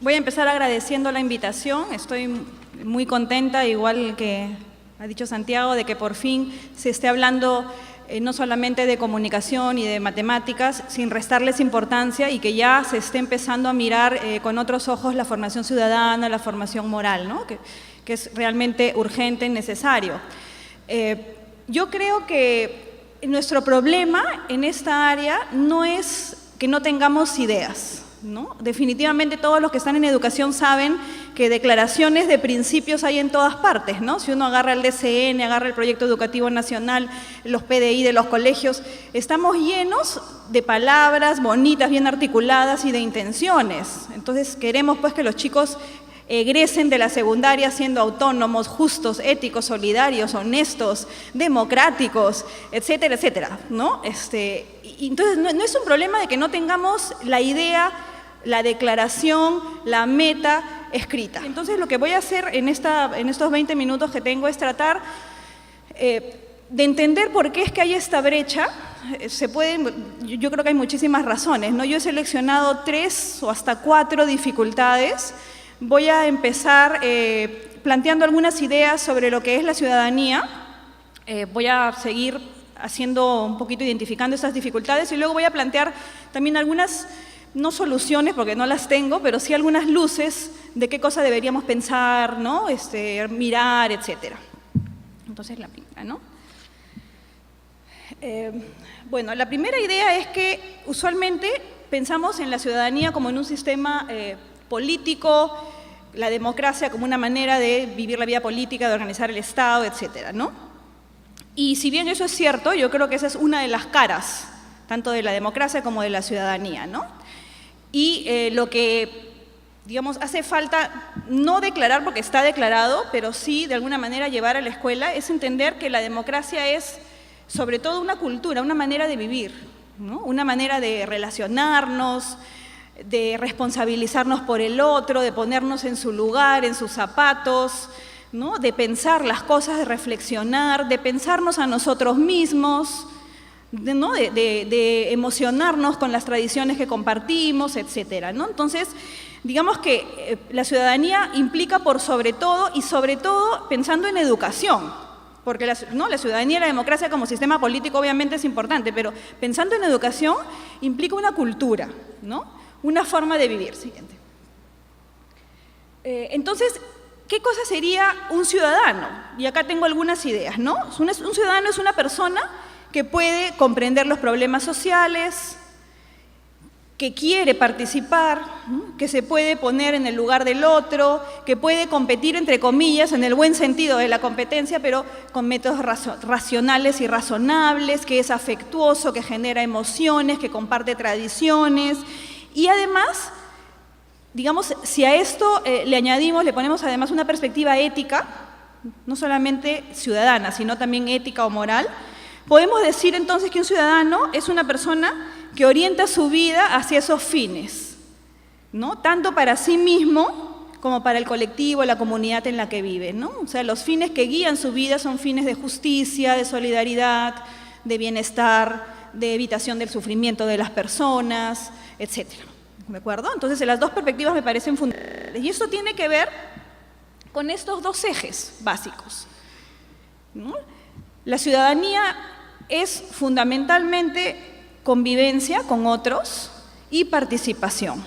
Voy a empezar agradeciendo la invitación. Estoy muy contenta, igual que ha dicho Santiago, de que por fin se esté hablando no solamente de comunicación y de matemáticas, sin restarles importancia, y que ya se esté empezando a mirar con otros ojos la formación ciudadana, la formación moral, ¿no? que es realmente urgente y necesario. Yo creo que nuestro problema en esta área no es que no tengamos ideas, ¿no? Definitivamente todos los que están en educación saben que declaraciones de principios hay en todas partes, ¿no? Si uno agarra el DCN, agarra el Proyecto Educativo Nacional, los PDI de los colegios, estamos llenos de palabras bonitas, bien articuladas y de intenciones. Entonces queremos pues que los chicos egresen de la secundaria siendo autónomos, justos, éticos, solidarios, honestos, democráticos, etcétera, etcétera, ¿no? Entonces no es un problema de que no tengamos la idea, la declaración, la meta escrita. Entonces lo que voy a hacer en estos 20 minutos que tengo es tratar de entender por qué es que hay esta brecha. Yo creo que hay muchísimas razones, ¿no? Yo he seleccionado 3 o hasta 4 dificultades. Voy a empezar planteando algunas ideas sobre lo que es la ciudadanía. Voy a seguir haciendo un poquito, identificando esas dificultades, y luego voy a plantear también algunas, no soluciones porque no las tengo, pero sí algunas luces de qué cosa deberíamos pensar, ¿no? Mirar, etcétera. Entonces la primera, ¿no? Bueno, la primera idea es que usualmente pensamos en la ciudadanía como en un sistema político, la democracia como una manera de vivir la vida política, de organizar el Estado, etcétera, ¿no? Y si bien eso es cierto, yo creo que esa es una de las caras, tanto de la democracia como de la ciudadanía, ¿no? Y lo que, digamos, hace falta no declarar porque está declarado, pero sí de alguna manera llevar a la escuela, es entender que la democracia es sobre todo una cultura, una manera de vivir, ¿no? Una manera de relacionarnos, de responsabilizarnos por el otro, de ponernos en su lugar, en sus zapatos, ¿no? De pensar las cosas, de reflexionar, de pensarnos a nosotros mismos, ¿no? de emocionarnos con las tradiciones que compartimos, etcétera, ¿no? Entonces, digamos que la ciudadanía implica por sobre todo, y sobre todo pensando en educación, porque la ciudadanía y la democracia como sistema político obviamente es importante, pero pensando en educación implica una cultura, ¿no? Una forma de vivir. Siguiente. Entonces, ¿qué cosa sería un ciudadano? Y acá tengo algunas ideas, ¿no? Un ciudadano es una persona que puede comprender los problemas sociales, que quiere participar, ¿no? Que se puede poner en el lugar del otro, que puede competir, entre comillas, en el buen sentido de la competencia, pero con métodos racionales y razonables, que es afectuoso, que genera emociones, que comparte tradiciones. Y además, digamos, si a esto le ponemos además una perspectiva ética, no solamente ciudadana, sino también ética o moral, podemos decir entonces que un ciudadano es una persona que orienta su vida hacia esos fines, ¿no? Tanto para sí mismo como para el colectivo, la comunidad en la que vive, ¿no? O sea, los fines que guían su vida son fines de justicia, de solidaridad, de bienestar, de evitación del sufrimiento de las personas, etcétera. ¿De acuerdo? Entonces, las dos perspectivas me parecen fundamentales. Y esto tiene que ver con estos 2 ejes básicos, ¿no? La ciudadanía es fundamentalmente convivencia con otros y participación.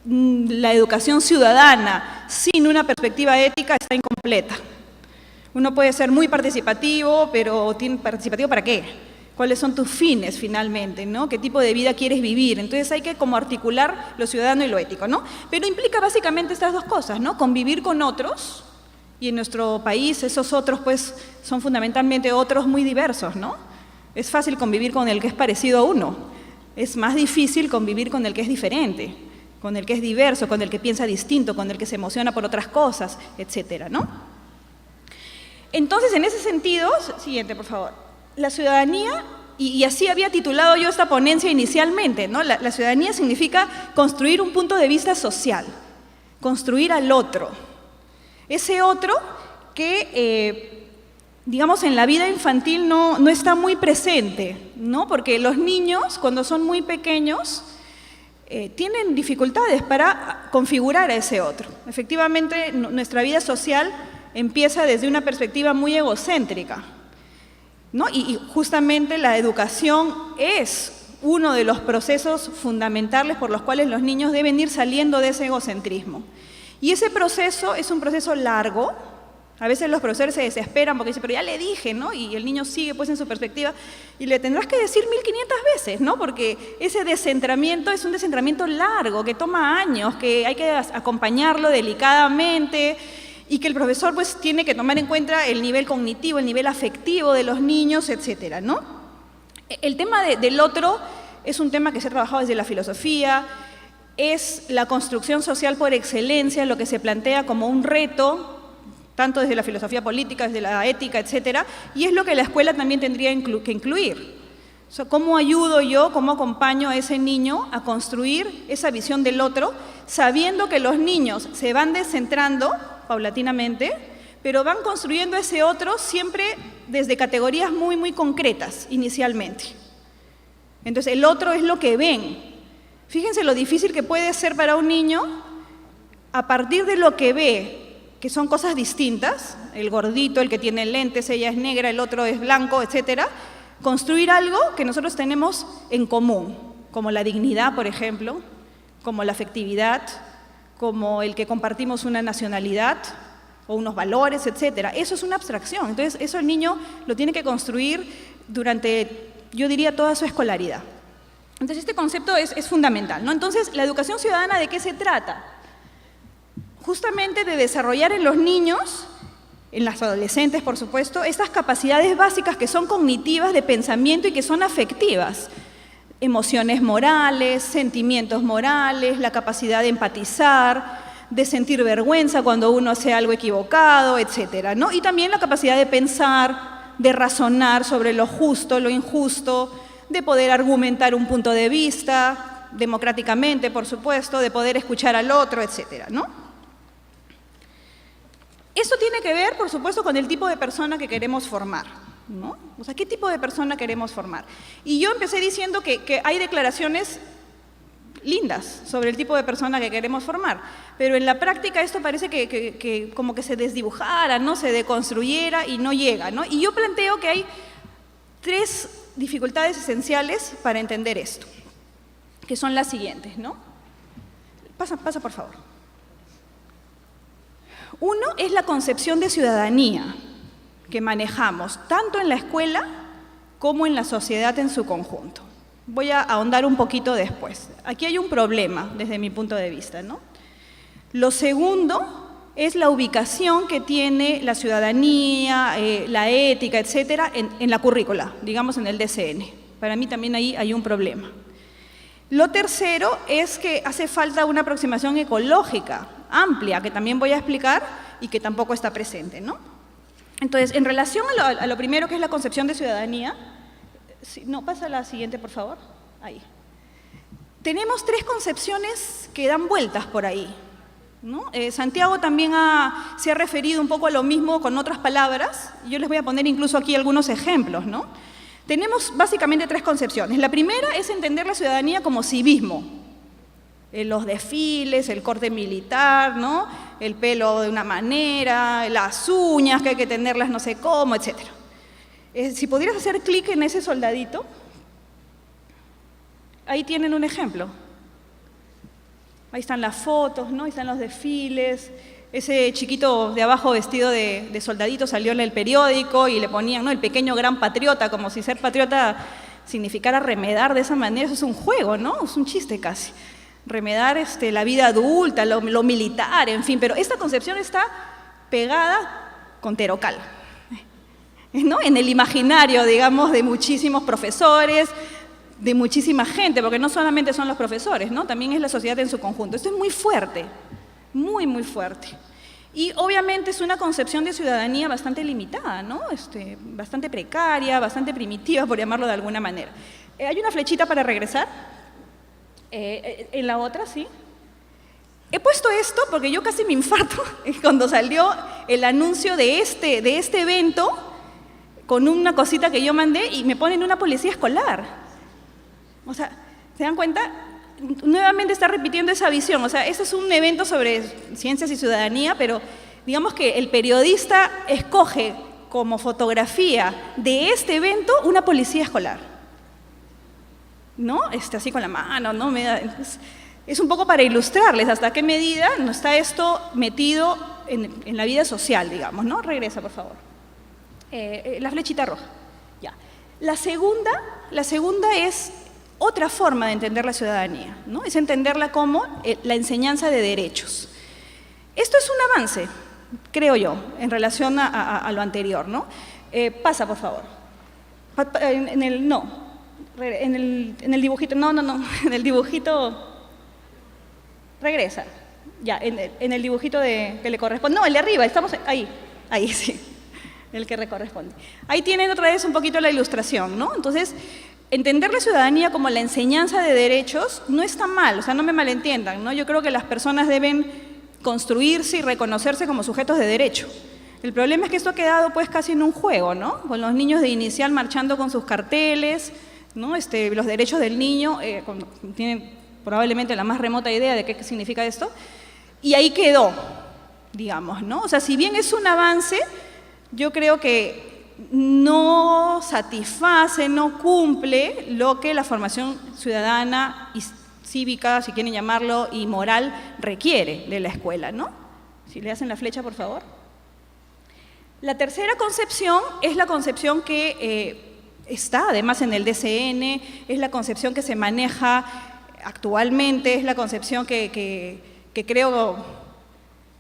La educación ciudadana sin una perspectiva ética está incompleta. Uno puede ser muy participativo, pero ¿participativo para qué? ¿Cuáles son tus fines finalmente, ¿no? ¿Qué tipo de vida quieres vivir? Entonces hay que como articular lo ciudadano y lo ético, ¿no? Pero implica básicamente estas 2 cosas, ¿no? Convivir con otros, y en nuestro país esos otros pues son fundamentalmente otros muy diversos, ¿no? Es fácil convivir con el que es parecido a uno, es más difícil convivir con el que es diferente, con el que es diverso, con el que piensa distinto, con el que se emociona por otras cosas, etcétera, ¿no? Entonces, en ese sentido, siguiente por favor. La ciudadanía, y así había titulado yo esta ponencia inicialmente, ¿no? La ciudadanía significa construir un punto de vista social, construir al otro. Ese otro que, digamos, en la vida infantil no está muy presente, ¿no? Porque los niños, cuando son muy pequeños, tienen dificultades para configurar a ese otro. Efectivamente, nuestra vida social empieza desde una perspectiva muy egocéntrica, ¿no? Y justamente la educación es uno de los procesos fundamentales por los cuales los niños deben ir saliendo de ese egocentrismo. Y ese proceso es un proceso largo. A veces los profesores se desesperan porque dicen, pero ya le dije, ¿no? Y el niño sigue pues en su perspectiva y le tendrás que decir 1500 veces, ¿no? Porque ese descentramiento es un descentramiento largo, que toma años, que hay que acompañarlo delicadamente y que el profesor pues tiene que tomar en cuenta el nivel cognitivo, el nivel afectivo de los niños, etcétera, ¿no? El tema del otro es un tema que se ha trabajado desde la filosofía, es la construcción social por excelencia, lo que se plantea como un reto, tanto desde la filosofía política, desde la ética, etcétera, y es lo que la escuela también tendría que incluir. O sea, ¿cómo ayudo yo, cómo acompaño a ese niño a construir esa visión del otro, sabiendo que los niños se van descentrando paulatinamente, pero van construyendo ese otro siempre desde categorías muy, muy concretas inicialmente? Entonces, el otro es lo que ven. Fíjense lo difícil que puede ser para un niño, a partir de lo que ve, que son cosas distintas, el gordito, el que tiene lentes, ella es negra, el otro es blanco, etcétera, construir algo que nosotros tenemos en común, como la dignidad, por ejemplo, como la afectividad, como el que compartimos una nacionalidad o unos valores, etcétera. Eso es una abstracción. Entonces, eso el niño lo tiene que construir durante, yo diría, toda su escolaridad. Entonces, este concepto es fundamental, ¿no? Entonces, ¿la educación ciudadana de qué se trata? Justamente de desarrollar en los niños, en las adolescentes, por supuesto, estas capacidades básicas que son cognitivas de pensamiento y que son afectivas. Emociones morales, sentimientos morales, la capacidad de empatizar, de sentir vergüenza cuando uno hace algo equivocado, etcétera, ¿no? Y también la capacidad de pensar, de razonar sobre lo justo, lo injusto, de poder argumentar un punto de vista, democráticamente, por supuesto, de poder escuchar al otro, etcétera, ¿no? Eso tiene que ver, por supuesto, con el tipo de persona que queremos formar, ¿no? O sea, ¿qué tipo de persona queremos formar? Y yo empecé diciendo que hay declaraciones lindas sobre el tipo de persona que queremos formar, pero en la práctica esto parece que como que se desdibujara, ¿no? Se deconstruyera y no llega, ¿no? Y yo planteo que hay 3 dificultades esenciales para entender esto, que son las siguientes, ¿no? Pasa por favor. Uno es la concepción de ciudadanía que manejamos tanto en la escuela como en la sociedad en su conjunto. Voy a ahondar un poquito después. Aquí hay un problema desde mi punto de vista, ¿no? Lo segundo es la ubicación que tiene la ciudadanía, la ética, etcétera, en la currícula, digamos en el DCN. Para mí también ahí hay un problema. Lo tercero es que hace falta una aproximación ecológica amplia, que también voy a explicar y que tampoco está presente, ¿no? Entonces, en relación a lo primero, que es la concepción de ciudadanía, no, pasa la siguiente, por favor, ahí. Tenemos 3 concepciones que dan vueltas por ahí, ¿no? Santiago también se ha referido un poco a lo mismo con otras palabras, y yo les voy a poner incluso aquí algunos ejemplos, ¿no? Tenemos básicamente 3 concepciones. La primera es entender la ciudadanía como civismo. Los desfiles, el corte militar, ¿no? El pelo de una manera, las uñas que hay que tenerlas no sé cómo, etc. Si pudieras hacer clic en ese soldadito, ahí tienen un ejemplo. Ahí están las fotos, ¿no? Ahí están los desfiles. Ese chiquito de abajo vestido de soldadito salió en el periódico y le ponían, ¿no? El pequeño gran patriota, como si ser patriota significara remedar de esa manera. Eso es un juego, ¿no? Es un chiste casi. Remedar la vida adulta, lo militar, en fin. Pero esta concepción está pegada con Terocal, ¿no? En el imaginario, digamos, de muchísimos profesores, de muchísima gente, porque no solamente son los profesores, ¿no? También es la sociedad en su conjunto. Esto es muy fuerte. Muy, muy fuerte. Y obviamente es una concepción de ciudadanía bastante limitada, ¿no? Bastante precaria, bastante primitiva, por llamarlo de alguna manera. ¿Hay una flechita para regresar? En la otra, sí. He puesto esto porque yo casi me infarto cuando salió el anuncio de este evento con una cosita que yo mandé y me ponen una policía escolar. O sea, ¿se dan cuenta? nuevamente está repitiendo esa visión. O sea, este es un evento sobre ciencias y ciudadanía, pero digamos que el periodista escoge como fotografía de este evento una policía escolar, ¿no? Así con la mano, ¿no? Es un poco para ilustrarles hasta qué medida no está esto metido en la vida social, digamos, ¿no? Regresa, por favor. La flechita roja. Ya. La segunda es otra forma de entender la ciudadanía, ¿no? Es entenderla como la enseñanza de derechos. Esto es un avance, creo yo, en relación a lo anterior, ¿no? Pasa, por favor. En el dibujito, en el dibujito, regresa. Ya, en el dibujito que le corresponde. No, el de arriba, estamos ahí, sí, el que le corresponde. Ahí tienen otra vez un poquito la ilustración, ¿no? Entonces, entender la ciudadanía como la enseñanza de derechos no está mal, o sea, no me malentiendan, ¿no? Yo creo que las personas deben construirse y reconocerse como sujetos de derecho. El problema es que esto ha quedado pues casi en un juego, ¿no? Con los niños de inicial marchando con sus carteles, ¿no? Los derechos del niño, tienen probablemente la más remota idea de qué significa esto, y ahí quedó, digamos, ¿no? O sea, si bien es un avance, yo creo que no satisface, no cumple lo que la formación ciudadana y cívica, si quieren llamarlo, y moral requiere de la escuela, ¿no? Si le hacen la flecha, por favor. La tercera concepción es la concepción que está además en el DCN, es la concepción que se maneja actualmente, es la concepción que creo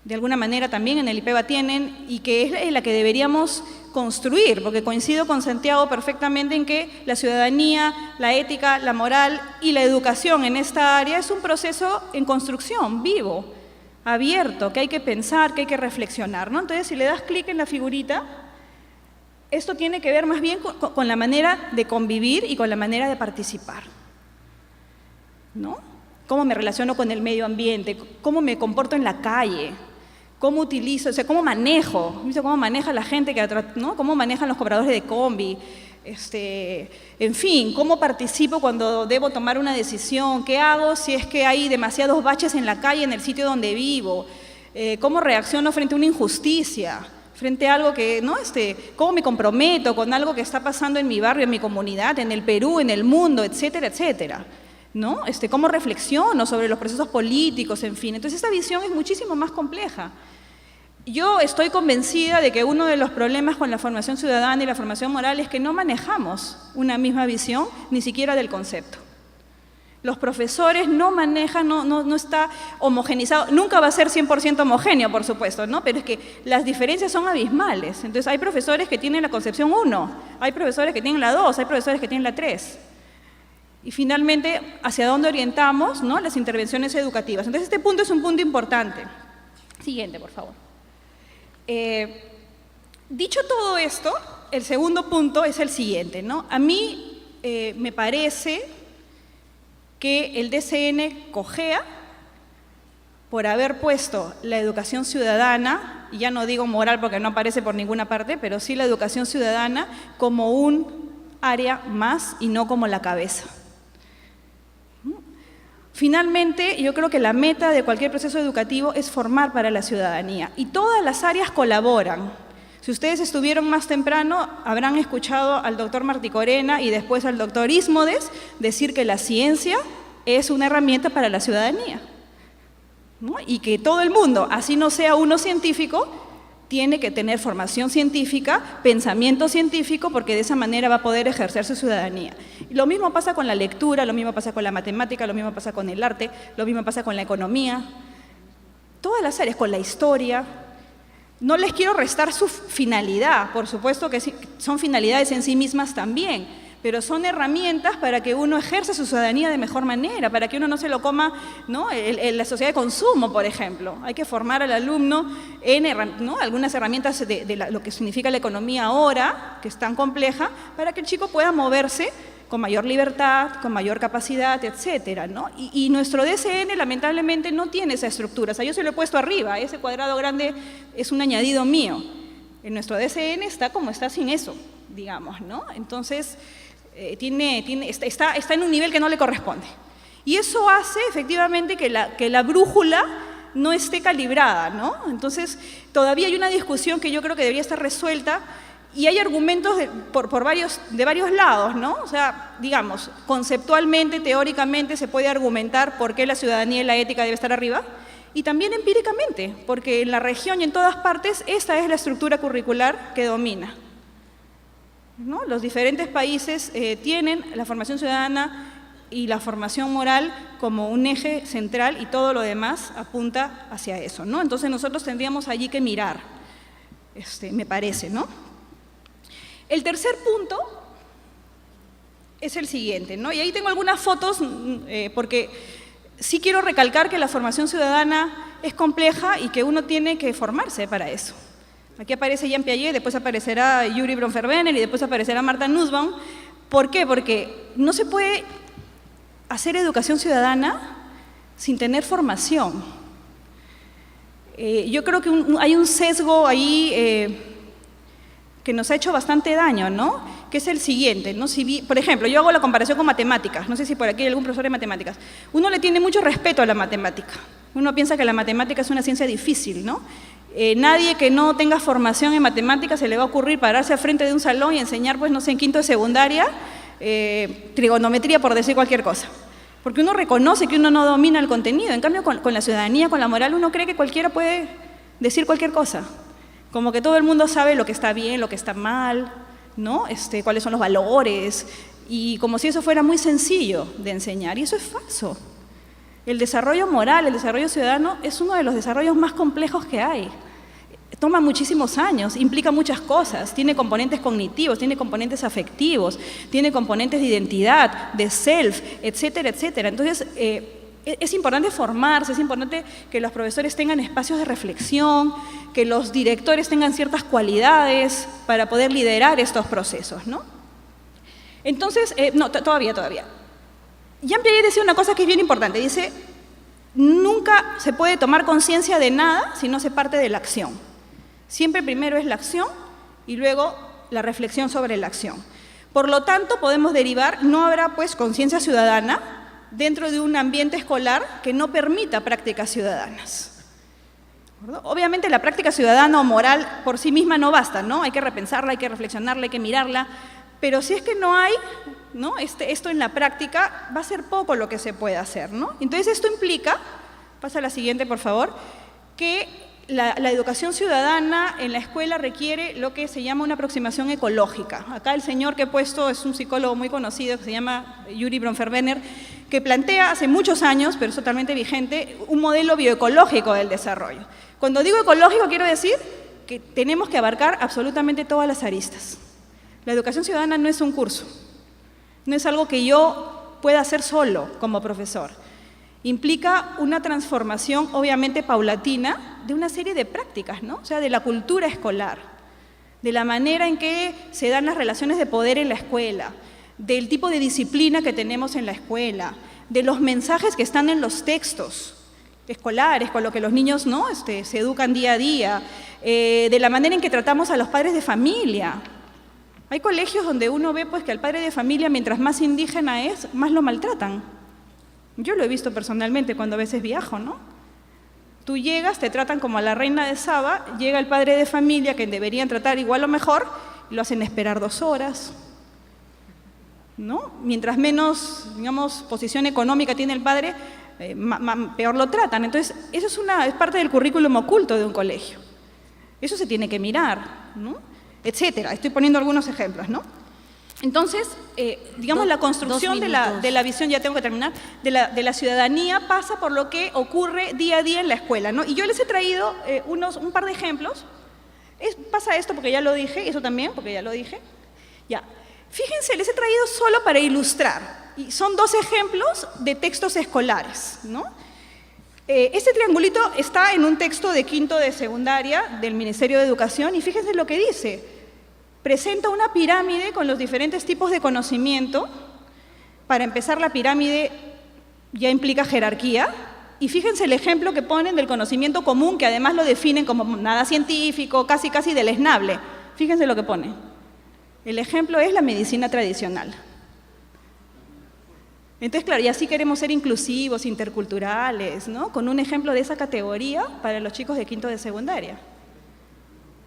de alguna manera también en el IPEBA tienen y que es la que deberíamos construir, porque coincido con Santiago perfectamente en que la ciudadanía, la ética, la moral y la educación en esta área es un proceso en construcción, vivo, abierto, que hay que pensar, que hay que reflexionar, ¿no? Entonces, si le das clic en la figurita, esto tiene que ver más bien con la manera de convivir y con la manera de participar, ¿no? Cómo me relaciono con el medio ambiente, cómo me comporto en la calle, cómo utilizo, o sea, cómo manejo, cómo maneja la gente, ¿no? Cómo manejan los cobradores de combi, en fin, cómo participo cuando debo tomar una decisión, qué hago si es que hay demasiados baches en la calle, en el sitio donde vivo, cómo reacciono frente a una injusticia, frente a algo que, ¿no? Cómo me comprometo con algo que está pasando en mi barrio, en mi comunidad, en el Perú, en el mundo, etcétera, etcétera, ¿no? Cómo reflexiono sobre los procesos políticos, en fin. Entonces, esta visión es muchísimo más compleja. Yo estoy convencida de que uno de los problemas con la formación ciudadana y la formación moral es que no manejamos una misma visión, ni siquiera del concepto. Los profesores no manejan, no está homogenizado, nunca va a ser 100% homogéneo, por supuesto, ¿no? Pero es que las diferencias son abismales. Entonces, hay profesores que tienen la concepción 1, hay profesores que tienen la 2, hay profesores que tienen la 3. Y finalmente, ¿hacia dónde orientamos, ¿no? Las intervenciones educativas? Entonces, este punto es un punto importante. Siguiente, por favor. Dicho todo esto, el segundo punto es el siguiente, ¿no? A mí me parece que el DCN cojea por haber puesto la educación ciudadana, y ya no digo moral porque no aparece por ninguna parte, pero sí la educación ciudadana como un área más y no como la cabeza. Finalmente, yo creo que la meta de cualquier proceso educativo es formar para la ciudadanía y todas las áreas colaboran. Si ustedes estuvieron más temprano, habrán escuchado al doctor Martí Corena y después al doctor Ismodes decir que la ciencia es una herramienta para la ciudadanía, ¿no? Y que todo el mundo, así no sea uno científico, tiene que tener formación científica, pensamiento científico, porque de esa manera va a poder ejercer su ciudadanía. Y lo mismo pasa con la lectura, lo mismo pasa con la matemática, lo mismo pasa con el arte, lo mismo pasa con la economía, todas las áreas, con la historia. No les quiero restar su finalidad, por supuesto que son finalidades en sí mismas también, pero son herramientas para que uno ejerza su ciudadanía de mejor manera, para que uno no se lo coma, ¿no? La sociedad de consumo, por ejemplo. Hay que formar al alumno en, ¿no? algunas herramientas de lo que significa la economía ahora, que es tan compleja, para que el chico pueda moverse con mayor libertad, con mayor capacidad, etcétera, ¿no? Y nuestro DCN lamentablemente no tiene esa estructura. O sea, yo se lo he puesto arriba, ese cuadrado grande es un añadido mío. En nuestro DCN está como está sin eso, digamos, ¿no? Entonces, está en un nivel que no le corresponde. Y eso hace efectivamente que la brújula no esté calibrada, ¿no? Entonces, todavía hay una discusión que yo creo que debería estar resuelta y hay argumentos de varios lados, ¿no? O sea, digamos, conceptualmente, teóricamente se puede argumentar por qué la ciudadanía y la ética debe estar arriba y también empíricamente, porque en la región y en todas partes esta es la estructura curricular que domina, ¿no? Los diferentes países tienen la formación ciudadana y la formación moral como un eje central y todo lo demás apunta hacia eso, ¿no? Entonces nosotros tendríamos allí que mirar, me parece, ¿no? El tercer punto es el siguiente, ¿no? Y ahí tengo algunas fotos porque sí quiero recalcar que la formación ciudadana es compleja y que uno tiene que formarse para eso. Aquí aparece Jean Piaget, después aparecerá Yuri Bronfenbrenner y después aparecerá Martha Nussbaum. ¿Por qué? Porque no se puede hacer educación ciudadana sin tener formación. Yo creo que hay un sesgo ahí que nos ha hecho bastante daño, ¿no? Que es el siguiente, ¿no? Por ejemplo, yo hago la comparación con matemáticas, no sé si por aquí hay algún profesor de matemáticas. Uno le tiene mucho respeto a la matemática. Uno piensa que la matemática es una ciencia difícil, ¿no? Nadie que no tenga formación en matemáticas se le va a ocurrir pararse al frente de un salón y enseñar, pues no sé, en quinto de secundaria, trigonometría por decir cualquier cosa. Porque uno reconoce que uno no domina el contenido. En cambio, con la ciudadanía, con la moral, uno cree que cualquiera puede decir cualquier cosa. Como que todo el mundo sabe lo que está bien, lo que está mal, ¿no? Cuáles son los valores. Y como si eso fuera muy sencillo de enseñar. Y eso es falso. El desarrollo moral, el desarrollo ciudadano es uno de los desarrollos más complejos que hay. Toma muchísimos años, implica muchas cosas, tiene componentes cognitivos, tiene componentes afectivos, tiene componentes de identidad, de self, etcétera, etcétera. Entonces, es importante formarse, es importante que los profesores tengan espacios de reflexión, que los directores tengan ciertas cualidades para poder liderar estos procesos, ¿no? Entonces, todavía. Jean Piaget decía una cosa que es bien importante, dice, nunca se puede tomar conciencia de nada si no se parte de la acción. Siempre primero es la acción y luego la reflexión sobre la acción. Por lo tanto, podemos derivar, no habrá pues conciencia ciudadana dentro de un ambiente escolar que no permita prácticas ciudadanas. Obviamente la práctica ciudadana o moral por sí misma no basta, ¿no? Hay que repensarla, hay que reflexionarla, hay que mirarla, pero si es que no hay, ¿no? Esto en la práctica va a ser poco lo que se puede hacer, ¿no? Entonces esto implica, pasa a la siguiente por favor, que la educación ciudadana en la escuela requiere lo que se llama una aproximación ecológica. Acá el señor que he puesto es un psicólogo muy conocido que se llama Yuri Bronfenbrenner, que plantea hace muchos años, pero es totalmente vigente, un modelo bioecológico del desarrollo. Cuando digo ecológico quiero decir que tenemos que abarcar absolutamente todas las aristas. La educación ciudadana no es un curso, no es algo que yo pueda hacer solo como profesor. Implica una transformación, obviamente paulatina, de una serie de prácticas, ¿no? O sea, de la cultura escolar, de la manera en que se dan las relaciones de poder en la escuela, del tipo de disciplina que tenemos en la escuela, de los mensajes que están en los textos escolares, con lo que los niños, ¿no? se educan día a día, de la manera en que tratamos a los padres de familia. Hay colegios donde uno ve pues, que al padre de familia, mientras más indígena es, más lo maltratan. Yo lo he visto personalmente cuando a veces viajo, ¿no? Tú llegas, te tratan como a la reina de Saba, llega el padre de familia, que deberían tratar igual o mejor, y lo hacen esperar 2 horas, ¿no? Mientras menos, digamos, posición económica tiene el padre, peor lo tratan. Entonces, eso es parte del currículum oculto de un colegio. Eso se tiene que mirar, ¿no? Etcétera. Estoy poniendo algunos ejemplos, ¿no? Entonces, digamos, la construcción de la visión, ya tengo que terminar, de la ciudadanía pasa por lo que ocurre día a día en la escuela, ¿no? Y yo les he traído un par de ejemplos. Pasa esto porque ya lo dije, y eso también porque ya lo dije. Ya. Fíjense, les he traído solo para ilustrar. Y son 2 ejemplos de textos escolares, ¿no? Este triangulito está en un texto de quinto de secundaria del Ministerio de Educación y fíjense lo que dice. Presenta una pirámide con los diferentes tipos de conocimiento. Para empezar, la pirámide ya implica jerarquía. Y fíjense el ejemplo que ponen del conocimiento común, que además lo definen como nada científico, casi deleznable. Fíjense lo que pone. El ejemplo es la medicina tradicional. Entonces, claro, y así queremos ser inclusivos, interculturales, ¿no? Con un ejemplo de esa categoría para los chicos de quinto de secundaria.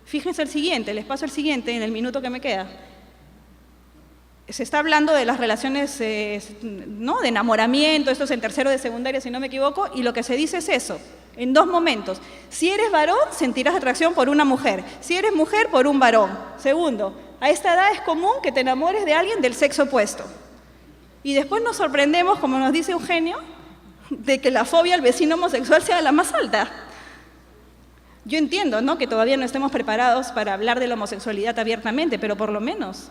Fíjense el siguiente, les paso el siguiente en el minuto que me queda. Se está hablando de las relaciones, ¿no?, de enamoramiento, esto es en tercero de secundaria, si no me equivoco, y lo que se dice es eso, en dos momentos. Si eres varón, sentirás atracción por una mujer. Si eres mujer, por un varón. Segundo, a esta edad es común que te enamores de alguien del sexo opuesto. Y después nos sorprendemos, como nos dice Eugenio, de que la fobia al vecino homosexual sea la más alta. Yo entiendo, ¿no?, que todavía no estemos preparados para hablar de la homosexualidad abiertamente, pero por lo menos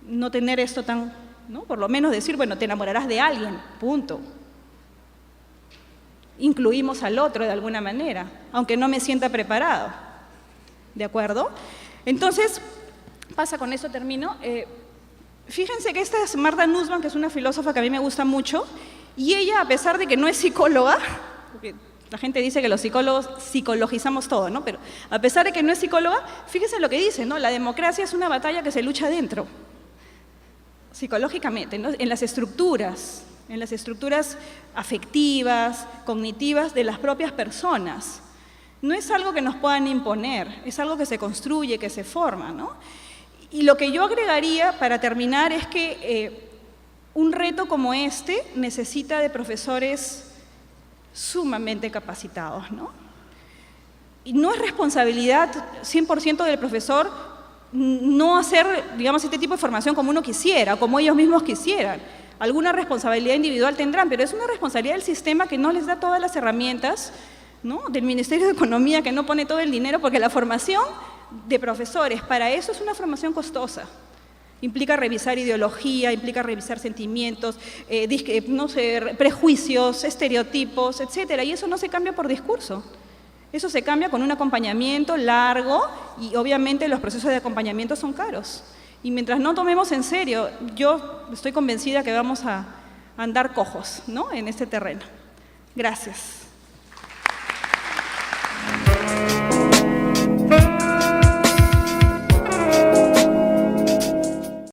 no tener esto tan, ¿no?, por lo menos decir, bueno, te enamorarás de alguien, punto. Incluimos al otro de alguna manera, aunque no me sienta preparado. ¿De acuerdo? Entonces, pasa, con eso termino. Fíjense que esta es Martha Nussbaum, que es una filósofa que a mí me gusta mucho, y ella, a pesar de que no es psicóloga, porque la gente dice que los psicólogos psicologizamos todo, ¿no?, pero a pesar de que no es psicóloga, fíjense lo que dice, ¿no?, la democracia es una batalla que se lucha adentro, psicológicamente, ¿no?, en las estructuras afectivas, cognitivas de las propias personas. No es algo que nos puedan imponer, es algo que se construye, que se forma, ¿no? Y lo que yo agregaría para terminar es que un reto como este necesita de profesores sumamente capacitados, ¿no? Y no es responsabilidad 100% del profesor no hacer, digamos, este tipo de formación como uno quisiera, como ellos mismos quisieran. Alguna responsabilidad individual tendrán, pero es una responsabilidad del sistema que no les da todas las herramientas, ¿no?, del Ministerio de Economía, que no pone todo el dinero, porque la formación de profesores para eso es una formación costosa. Implica revisar ideología, implica revisar sentimientos, no sé, prejuicios, estereotipos, etcétera, y eso no se cambia por discurso. Eso se cambia con un acompañamiento largo y obviamente los procesos de acompañamiento son caros. Y mientras no tomemos en serio, yo estoy convencida que vamos a andar cojos, ¿no?, en este terreno. Gracias.